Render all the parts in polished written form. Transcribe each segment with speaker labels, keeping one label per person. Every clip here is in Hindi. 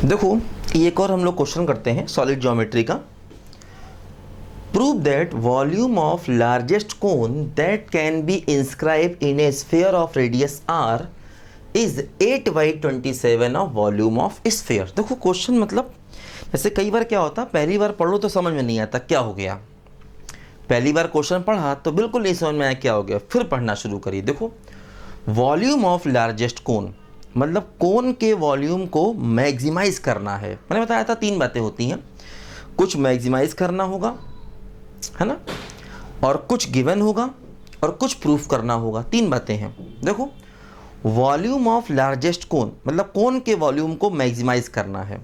Speaker 1: देखो ये एक और हम लोग क्वेश्चन करते हैं सॉलिड ज्योमेट्री का। Prove that volume of largest cone that can be inscribe in a sphere of radius R is 8/27 of volume of sphere. देखो क्वेश्चन मतलब जैसे कई बार क्या होता है, पहली बार पढ़ो तो समझ में नहीं आता क्या हो गया, पहली बार क्वेश्चन पढ़ा तो बिल्कुल नहीं समझ में आया क्या हो गया, फिर पढ़ना शुरू करिए। देखो वॉल्यूम ऑफ लार्जेस्ट कोन मतलब कोन के वॉल्यूम को मैक्सिमाइज करना है। मैंने बताया था 3 बातें होती हैं, कुछ मैक्सिमाइज करना होगा है ना, और कुछ गिवन होगा और कुछ प्रूफ करना होगा। 3 बातें हैं। देखो वॉल्यूम ऑफ लार्जेस्ट कोन मतलब कोन के वॉल्यूम को मैक्सिमाइज करना है।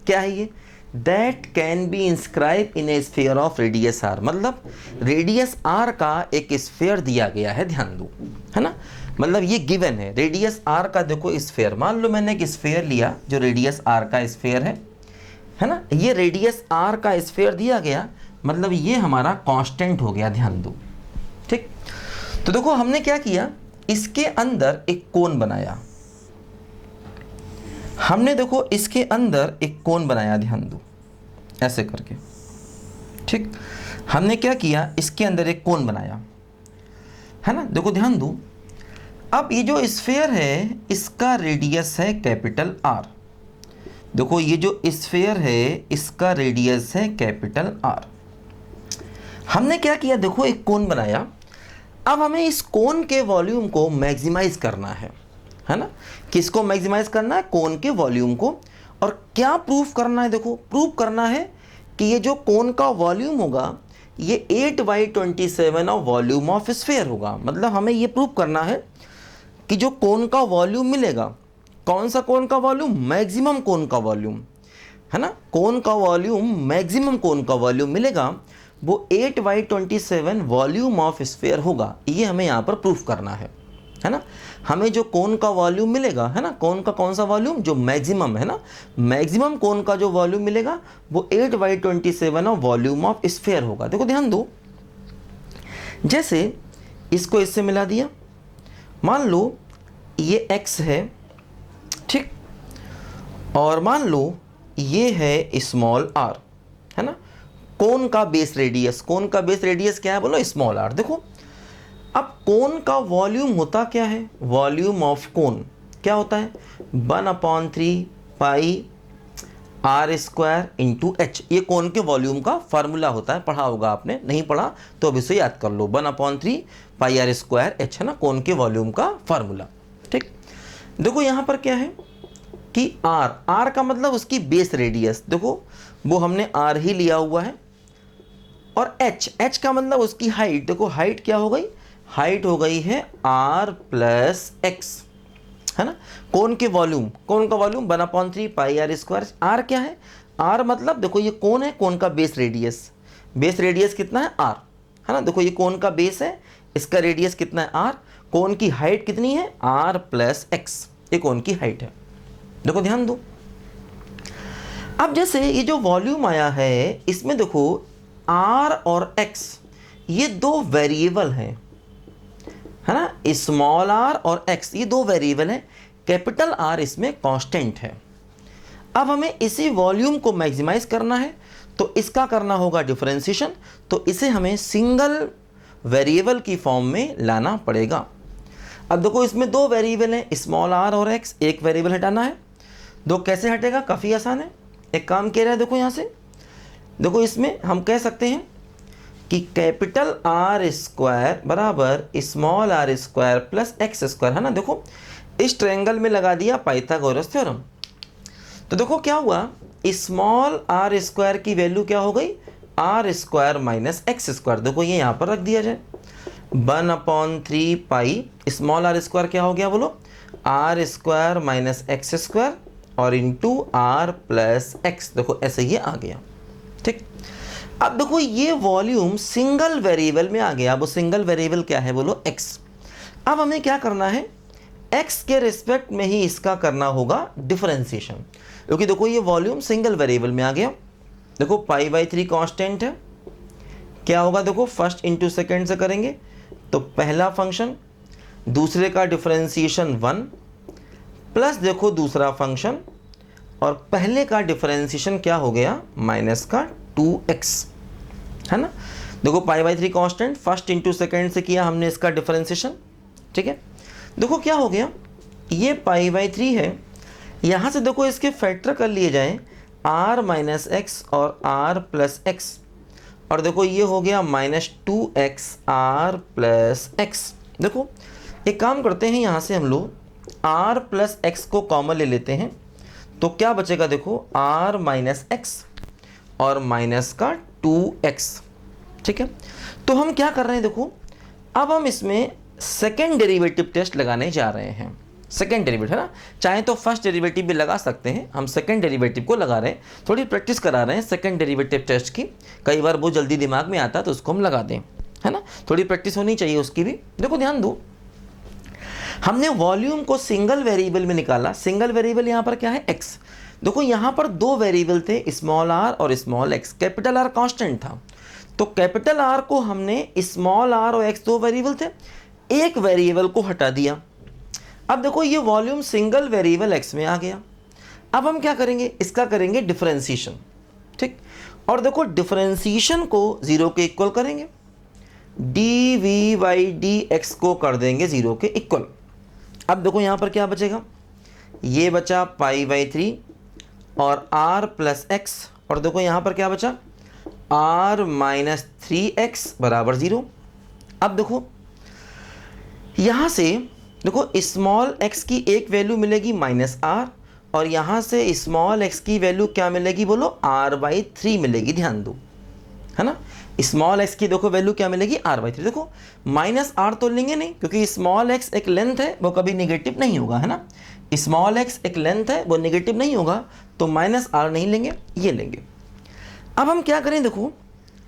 Speaker 1: क्या है ये? That can be inscribe in a sphere of radius R, मतलब रेडियस आर का एक स्फीयर दिया गया है, ध्यान दो है ना, मतलब ये गिवन है रेडियस आर का। देखो स्फीयर, मान लो मैंने एक स्फीयर लिया जो रेडियस आर का स्फीयर है ना, ये रेडियस आर का स्फीयर दिया गया, मतलब ये हमारा कांस्टेंट हो गया, ध्यान दो। ठीक, तो देखो हमने क्या किया, इसके अंदर एक कोन बनाया, हमने देखो इसके अंदर एक कोन बनाया, ध्यान दो ऐसे करके। ठीक, हमने क्या किया, इसके अंदर एक कोन बनाया है ना, देखो ध्यान दो। अब ये जो स्फीयर है इसका रेडियस है कैपिटल आर। देखो ये जो स्फीयर है इसका रेडियस है कैपिटल आर। हमने क्या किया, देखो एक कोन बनाया, अब हमें इस कोन के वॉल्यूम को मैक्सिमाइज करना है ना। किसको मैक्सिमाइज करना है? कोन के वॉल्यूम को। और क्या प्रूफ करना है? देखो प्रूफ करना है कि ये जो कोन का वॉल्यूम होगा ये 8/27 ऑफ वॉल्यूम ऑफ स्फीयर होगा। मतलब हमें ये प्रूफ करना है कि जो कोन का वॉल्यूम मिलेगा, कौन सा कोन का वॉल्यूम? मैक्सिमम कोन का वॉल्यूम है ना, कोन का वॉल्यूम मैक्सिमम कोन का वॉल्यूम मिलेगा वो 8/27 वॉल्यूम ऑफ स्फीयर होगा। ये हमें यहाँ पर प्रूफ करना है ना। हमें जो कोन का वॉल्यूम मिलेगा है ना, कोन का कौन सा वॉल्यूम? जो मैक्सिमम है ना, मैक्सिमम कोन का जो वॉल्यूम मिलेगा वो 8/27 ऑफ वॉल्यूम ऑफ स्फीयर होगा। देखो ध्यान दो, जैसे इसको इससे मिला दिया, मान लो ये x है, ठीक, और मान लो ये है स्मॉल r है ना। कोन का बेस रेडियस, कोन का बेस रेडियस क्या है बोलो? Small r। देखो अब कोन का वॉल्यूम होता क्या है? वॉल्यूम ऑफ कोन क्या होता है? 1/3 pi R square into H. ये कोन के वॉल्यूम का फार्मूला होता है, पढ़ा होगा आपने, नहीं पढ़ा तो अब इसे याद कर लो। 1/3 पाई आर स्क्वायर एच है ना, कोन के वॉल्यूम का फार्मूला। ठीक, देखो यहाँ पर क्या है कि आर का मतलब उसकी बेस रेडियस, देखो वो हमने आर ही लिया हुआ है, और एच का मतलब उसकी हाइट। देखो हाइट क्या हो गई? हाइट हो गई है आर प्लस एक्स है ना। कोन के वॉल्यूम, कोन का volume 1/3 pi R square. R क्या है? आर मतलब देखो ये कोन है, कोन का बेस रेडियस, बेस रेडियस कितना है? आर है ना। देखो ये कोन का बेस है, इसका रेडियस कितना है? आर। कोन की हाइट कितनी है? आर प्लस एक्स, ये कोन की हाइट है। देखो ध्यान दो, अब जैसे ये जो वॉल्यूम आया है इसमें देखो आर और एक्स ये 2 वेरिएबल हैं है ना, स्मॉल आर और एक्स ये 2 वेरिएबल हैं, कैपिटल आर इसमें कांस्टेंट है। अब हमें इसी वॉल्यूम को मैक्सिमाइज करना है तो इसका करना होगा डिफरेंशिएशन, तो इसे हमें सिंगल वेरिएबल की फॉर्म में लाना पड़ेगा। अब देखो इसमें 2 वेरिएबल हैं, स्मॉल आर और एक्स, एक वेरिएबल हटाना है। दो कैसे हटेगा? काफ़ी आसान है, एक काम किया रहा है, देखो यहाँ से देखो इसमें हम कह सकते हैं कि कैपिटल आर स्क्वायर बराबर small R square plus X square है ना। देखो इस ट्रायंगल में लगा दिया पाइथागोरस थ्योरम, तो देखो क्या हुआ, स्मॉल आर स्क्वायर की वैल्यू क्या हो गई? R square minus X square. देखो ये यहाँ पर रख दिया जाए, 1/3 पाई स्मॉल आर स्क्वायर क्या हो गया बोलो? R square minus X square और इंटू आर प्लस एक्स। देखो ऐसे ये आ गया। ठीक, अब देखो ये वॉल्यूम सिंगल वेरिएबल में आ गया। वो सिंगल वेरिएबल क्या है बोलो? x। अब हमें क्या करना है, x के रिस्पेक्ट में ही इसका करना होगा डिफरेंशिएशन, क्योंकि देखो ये वॉल्यूम सिंगल वेरिएबल में आ गया। देखो π/3 कांस्टेंट है, क्या होगा? देखो फर्स्ट इंटू सेकेंड से करेंगे तो पहला फंक्शन, दूसरे का डिफरेंशिएशन 1 प्लस देखो दूसरा फंक्शन और पहले का डिफरेंशिएशन क्या हो गया, माइनस का 2x, है ना। देखो π/3 कांस्टेंट, फर्स्ट इंटू सेकेंड से किया हमने इसका डिफरेंशिएशन, ठीक है। देखो क्या हो गया, ये π/3 है, यहाँ से देखो इसके फैक्टर कर लिए जाएं r माइनस एक्स और r प्लस एक्स, और देखो ये हो गया -2x r प्लस एक्स। देखो एक काम करते हैं, यहाँ से हम लोग r प्लस एक्स को कॉमन ले लेते हैं, तो क्या बचेगा, देखो r माइनस एक्स और माइनस का 2x, ठीक है। तो हम क्या कर रहे हैं, देखो अब हम इसमें सेकेंड डेरिवेटिव टेस्ट लगाने जा रहे हैं। सेकेंड डेरिवेटिव है ना, चाहे तो फर्स्ट डेरिवेटिव भी लगा सकते हैं, हम सेकेंड डेरिवेटिव को लगा रहे हैं, थोड़ी प्रैक्टिस करा रहे हैं सेकेंड डेरिवेटिव टेस्ट की, कई बार वो जल्दी दिमाग में आता है तो उसको हम लगा दें, है ना, थोड़ी प्रैक्टिस होनी चाहिए उसकी भी। देखो ध्यान दो, हमने वॉल्यूम को सिंगल वेरिएबल में निकाला, सिंगल वेरिएबल यहाँ पर क्या है, x। देखो यहाँ पर दो वेरिएबल थे, स्मॉल r और small x, capital R constant था, तो कैपिटल R को हमने स्मॉल r और x, दो वेरिएबल थे, एक वेरिएबल को हटा दिया। अब देखो ये वॉल्यूम सिंगल वेरिएबल x में आ गया। अब हम क्या करेंगे, इसका करेंगे डिफरेंशिएशन, ठीक। और देखो डिफरेंशिएशन को 0 के इक्वल करेंगे, dv/dx को कर देंगे 0 के इक्वल। अब देखो यहाँ पर क्या बचेगा, ये बचा π/3 और r प्लस एक्स, और देखो यहाँ पर क्या बचा, r माइनस 3x बराबर 0। अब देखो यहाँ से देखो स्मॉल x की एक वैल्यू मिलेगी -r, और यहाँ से स्मॉल x की वैल्यू क्या मिलेगी, बोलो r/3 मिलेगी, ध्यान दो, है ना। स्मॉल x की देखो वैल्यू क्या मिलेगी, r/3। देखो -r तो लेंगे नहीं, क्योंकि स्मॉल x एक लेंथ है, वो कभी नेगेटिव नहीं होगा, है ना। स्मॉल x एक लेंथ है, वो नेगेटिव नहीं होगा, तो -r नहीं लेंगे, ये लेंगे। अब हम क्या करें, देखो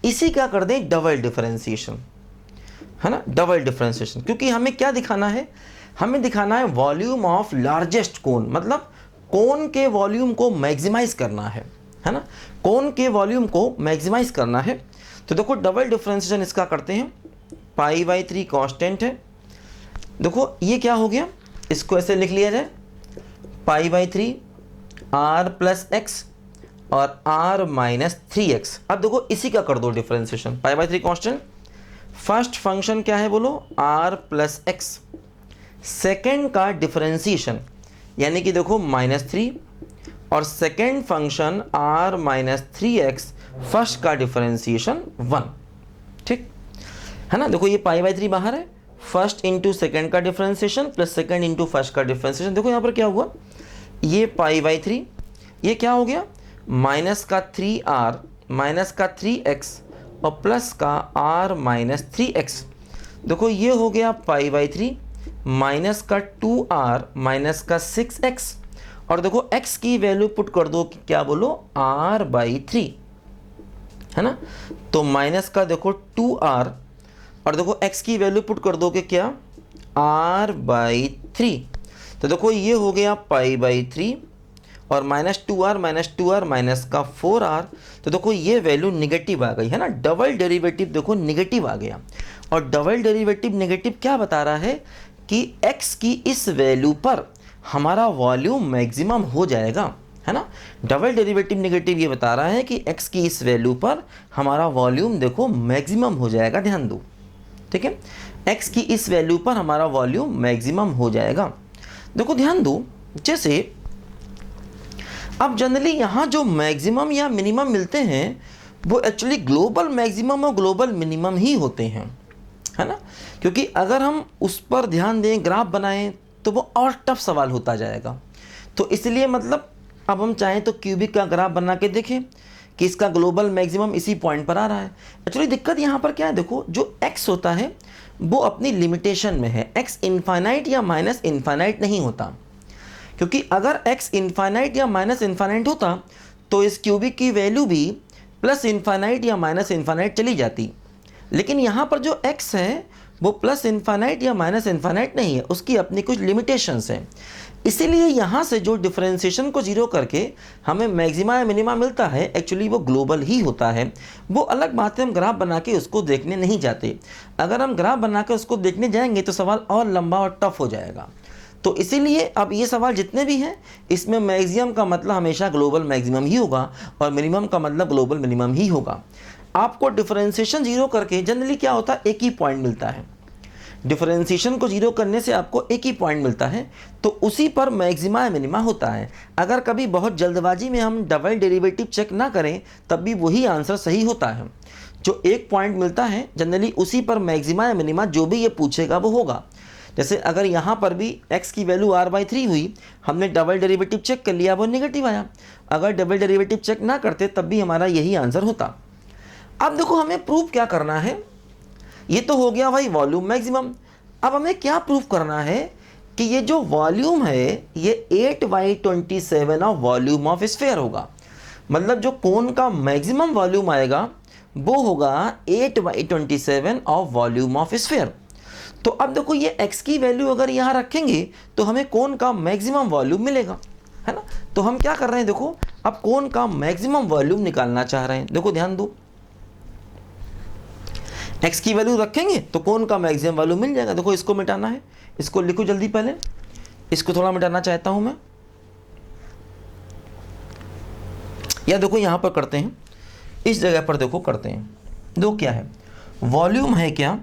Speaker 1: इसी का कर दें डबल डिफरेंशिएशन, है ना, डबल डिफरेंशिएशन, क्योंकि हमें क्या दिखाना है, हमें दिखाना है वॉल्यूम ऑफ लार्जेस्ट कोन, मतलब कोन के वॉल्यूम को मैक्सिमाइज करना है ना, कोन के वॉल्यूम को मैक्सिमाइज करना है। तो देखो डबल डिफरेंशिएशन इसका करते हैं, π/3 कांस्टेंट है, देखो ये क्या हो गया, इसको ऐसे लिख लिया जाए, π/3 r प्लस एक्स और r माइनस 3x। अब देखो इसी का कर दो डिफरेंशिएशन, π/3 कांस्टेंट, फर्स्ट फंक्शन क्या है बोलो, r प्लस एक्स, सेकेंड का डिफरेंशिएशन यानी कि देखो -3, और second function r minus 3x, first का डिफरेंशिएशन 1, ठीक है ना। देखो ये π/3 बाहर है, फर्स्ट इंटू सेकेंड का differentiation plus second into first का डिफरेंशिएशन। देखो यहाँ पर क्या हुआ, ये π/3, ये क्या हो गया, माइनस का 3r माइनस का 3x और प्लस का r माइनस 3x। देखो ये हो गया π/3 माइनस का 2r माइनस का 6x, और देखो x की वैल्यू पुट कर दो, क्या बोलो, r/3, है ना। तो माइनस का देखो 2r, और देखो x की वैल्यू पुट कर दो कि क्या, r/3। तो देखो ये हो गया π/3 और -2r माइनस का 4r। तो देखो ये वैल्यू निगेटिव आ गई, है ना, डबल डेरिवेटिव देखो निगेटिव आ गया। और डबल डेरिवेटिव नेगेटिव क्या बता रहा है कि x की इस वैल्यू पर हमारा वॉल्यूम मैक्सिमम हो जाएगा, है ना। डबल डेरिवेटिव नेगेटिव ये बता रहा है कि x की इस वैल्यू पर हमारा वॉल्यूम देखो मैक्सिमम हो जाएगा, ध्यान दो, ठीक है, x की इस वैल्यू पर हमारा वॉल्यूम मैक्सिमम हो जाएगा। देखो ध्यान दो, जैसे अब जनरली यहाँ जो मैक्सिमम या मिनिमम मिलते हैं वो एक्चुअली ग्लोबल मैक्सिमम और ग्लोबल मिनिमम ही होते हैं, है ना, क्योंकि अगर हम उस पर ध्यान दें, ग्राफ बनाएं, तो वो और टफ सवाल होता जाएगा। तो इसलिए मतलब अब हम चाहें तो क्यूबिक का ग्राफ बना के देखें कि इसका ग्लोबल मैक्सिमम इसी पॉइंट पर आ रहा है। एक्चुअली दिक्कत यहाँ पर क्या है, देखो जो x होता है वो अपनी लिमिटेशन में है, x इनफाइनाइट या माइनस इनफाइनाइट नहीं होता, क्योंकि अगर x इनफाइनाइट या माइनस इनफाइनाइट होता तो इस क्यूबिक की वैल्यू भी प्लस इनफाइनाइट या माइनस इनफाइनाइट चली जाती। लेकिन यहाँ पर जो x है वो प्लस इनफाइनाइट या माइनस इनफाइनाइट नहीं है, उसकी अपनी कुछ लिमिटेशंस हैं। इसीलिए यहाँ से जो डिफरेंशिएशन को जीरो करके हमें मैक्सिमा या मिनिमा मिलता है, एक्चुअली वो ग्लोबल ही होता है। वो अलग बात है, हम ग्राफ बना के उसको देखने नहीं जाते। अगर हम ग्राफ बना के उसको देखने जाएंगे तो सवाल और लंबा और टफ हो जाएगा। तो इसीलिए अब ये सवाल जितने भी हैं इसमें मैक्सिमम का मतलब हमेशा ग्लोबल मैक्सिमम ही होगा और मिनिमम का मतलब ग्लोबल मिनिमम ही होगा। आपको डिफरेंशिएशन जीरो करके जनरली क्या होता है, एक ही पॉइंट मिलता है। डिफरेंशिएशन को जीरो करने से आपको एक ही पॉइंट मिलता है, तो उसी पर मैक्सिमा या मिनिमा होता है। अगर कभी बहुत जल्दबाजी में हम डबल डेरिवेटिव चेक ना करें तब भी वही आंसर सही होता है। जो एक पॉइंट मिलता है जनरली उसी पर मैक्सिमा या मिनिमा जो भी ये पूछेगा वो होगा। जैसे अगर यहाँ पर भी x की वैल्यू r/3 हुई, हमने डबल डेरिवेटिव चेक कर लिया, वो नेगेटिव आया। अगर डबल डेरिवेटिव चेक ना करते तब भी हमारा यही आंसर होता। अब देखो हमें प्रूव क्या करना है, ये तो हो गया भाई वॉल्यूम मैक्सिमम। अब हमें क्या प्रूव करना है कि ये जो वॉल्यूम है ये 8/27 ऑफ वॉल्यूम ऑफ स्फीयर होगा। मतलब जो कोन का मैक्सिमम वॉल्यूम आएगा वो होगा 8/27 ऑफ वॉल्यूम ऑफ स्फीयर। तो अब देखो ये x की वैल्यू अगर यहाँ रखेंगे तो हमें कोन का मैक्सिमम वॉल्यूम मिलेगा, है ना। तो हम क्या कर रहे हैं, देखो अब कोन का मैक्सिमम वॉल्यूम निकालना चाह रहे हैं। देखो ध्यान दो, x की वैल्यू रखेंगे तो कोन का मैक्सिमम वॉल्यूम मिल जाएगा। देखो इसको मिटाना है, इसको लिखो जल्दी, पहले इसको थोड़ा मिटाना चाहता हूं मैं, या देखो यहां पर करते हैं, इस जगह पर देखो करते हैं। दो क्या है, वॉल्यूम है क्या,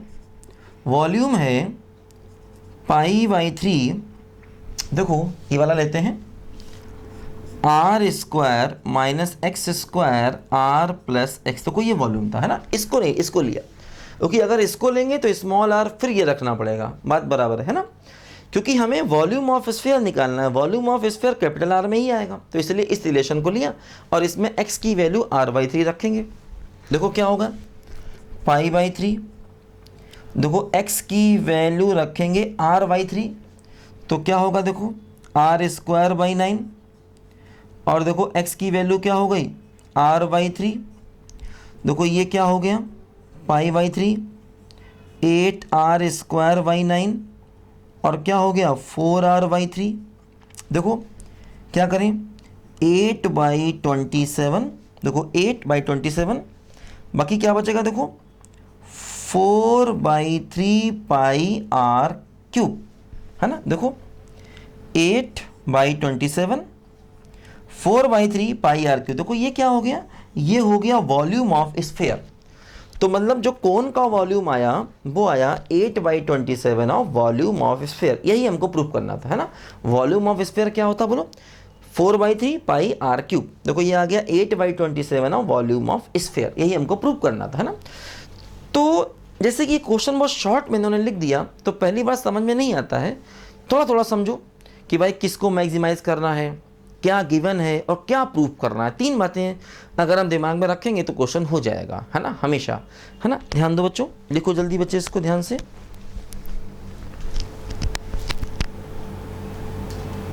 Speaker 1: वॉल्यूम है π/3, देखो ये वाला लेते हैं r² - x² r + x, देखो ये वॉल्यूम था, है ना। इसको नहीं, इसको लिया, क्योंकि अगर इसको लेंगे तो स्मॉल r फिर ये रखना पड़ेगा, बात बराबर है ना। क्योंकि हमें वॉल्यूम ऑफ स्फीयर निकालना है, volume of sphere capital R में ही आएगा, तो इसलिए इस रिलेशन को लिया और इसमें x की वैल्यू r/3 रखेंगे। देखो क्या होगा, π/3, देखो x की वैल्यू रखेंगे r/3 तो क्या होगा, देखो r² / 9, और देखो x की वैल्यू क्या हो गई r/3, देखो ये क्या हो गया π/3, 8r² / 9, और क्या हो गया 4r/3। देखो क्या करें, 8/27, देखो 8/27, बाकी क्या बचेगा, देखो 4/3 πr3, है ना। देखो 8/27 4/3 πr3, देखो ये क्या हो गया, ये हो गया वॉल्यूम ऑफ स्फीयर। तो मतलब जो कोन का वॉल्यूम आया वो आया 8/27 ऑफ वॉल्यूम ऑफ स्फीयर, यही हमको प्रूफ करना था, है ना। वॉल्यूम ऑफ स्फीयर क्या होता, बोलो 4/3 πr3, देखो ये आ गया 8/27 ऑफ वॉल्यूम ऑफ स्फीयर, यही हमको प्रूफ करना था, है ना। तो जैसे कि क्वेश्चन बहुत शॉर्ट में इन्होंने लिख दिया तो पहली बार समझ में नहीं आता है, थोड़ा थोड़ा समझो कि भाई किसको मैक्सिमाइज करना है, क्या गिवन है और क्या प्रूफ करना है। तीन बातें अगर हम दिमाग में रखेंगे तो क्वेश्चन हो जाएगा, है ना, हमेशा, है ना। ध्यान दो बच्चों, लिखो जल्दी बच्चे इसको ध्यान से।